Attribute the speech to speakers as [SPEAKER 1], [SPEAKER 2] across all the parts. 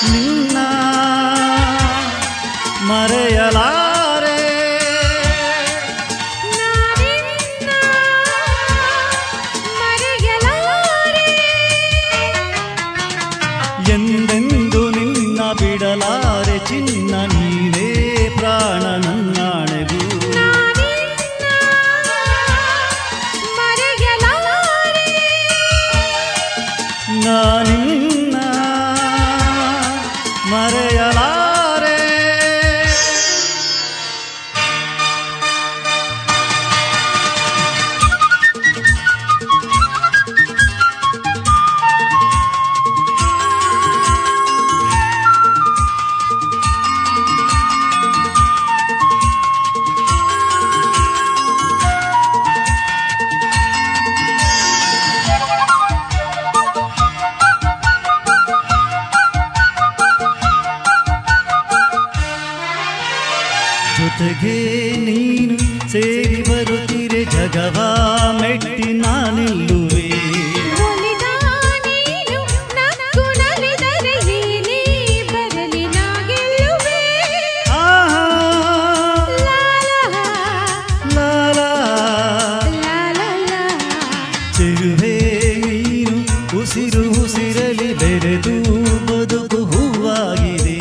[SPEAKER 1] ನಿನ್ನ ಮರೆಯಲಾರೆ ಎಂದೆಂದು ನಿನ್ನ ಬಿಡಲಾರೆ ಚಿನ್ನ ನೀನೇ ಪ್ರಾಣ ನನ್ನಾಣೆಗೂ ನಾನಿನ್ನ ಮರೆಯಲಾರೆ ಜೊತೆಗೆ ನೀನು ಸೇರಿ ಬರುತ್ತಿರೆ ಜಗವ ಮೆಟ್ಟಿ ನಾನಿಲ್ಲುವೆ ಚೆಲುವೆ ನೀನು ಉಸಿರು ಉಸಿರಲಿ ಬೆರೆದು ಬದುಕು ಹೂವಾಗಿದೆ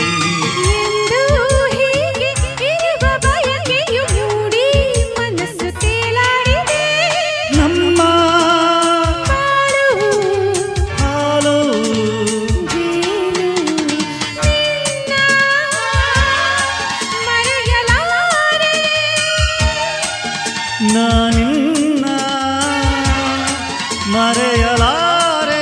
[SPEAKER 1] ನಾನಿನ್ನ ಮರೆಯಲಾರೆ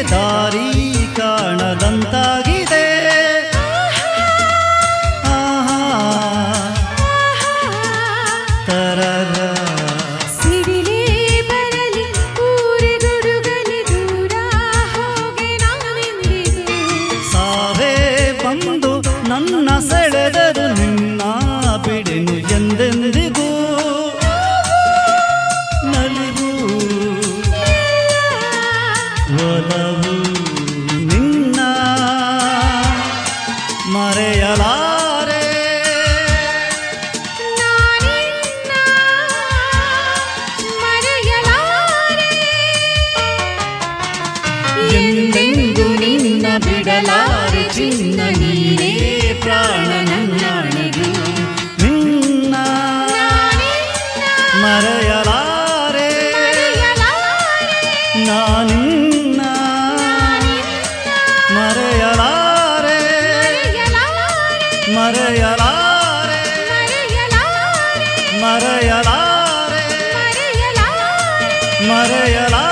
[SPEAKER 1] ದಾರಿ ಕಾಣದಂತಾಗಿದೆ ತರರ
[SPEAKER 2] ಸಿಡಿಲೇ ಬರಲಿ ಊರೆ ಗುಡುಗಲಿ ದೂರ ಹೋಗಿ ನಾವೆಂದಿಗೂ
[SPEAKER 1] ಸಾವೇ ಬಂದು ನನ್ನ ಸೆಳೆದರು ನಿನ್ನ ಬಿಡೆನು ಎಂದೆಂದಿಗೂ ನಲಿವು ಒಲವು ನಿನ್ನ ಮರೆಯಲಾರೆ
[SPEAKER 2] ನಾನಿನ್ನ ಮರೆಯಲಾರೆ
[SPEAKER 1] ಎಂದೆಂದು ನಿನ್ನ ಬಿಡಲಾರೆ ಚಿನ್ನ ನೀನೇ ಪ್ರಾಣ ನನ್ನಾಣೆಗೂ ನಿನ್ನ ಮರೆಯಲಾರೆ ನಾನಿನ್ನ ಮರೆಯಲಾರೆ ಮರೆಯಲಾರೆ ಮರೆಯಲಾರೆ ಮರೆಯಲಾರೆ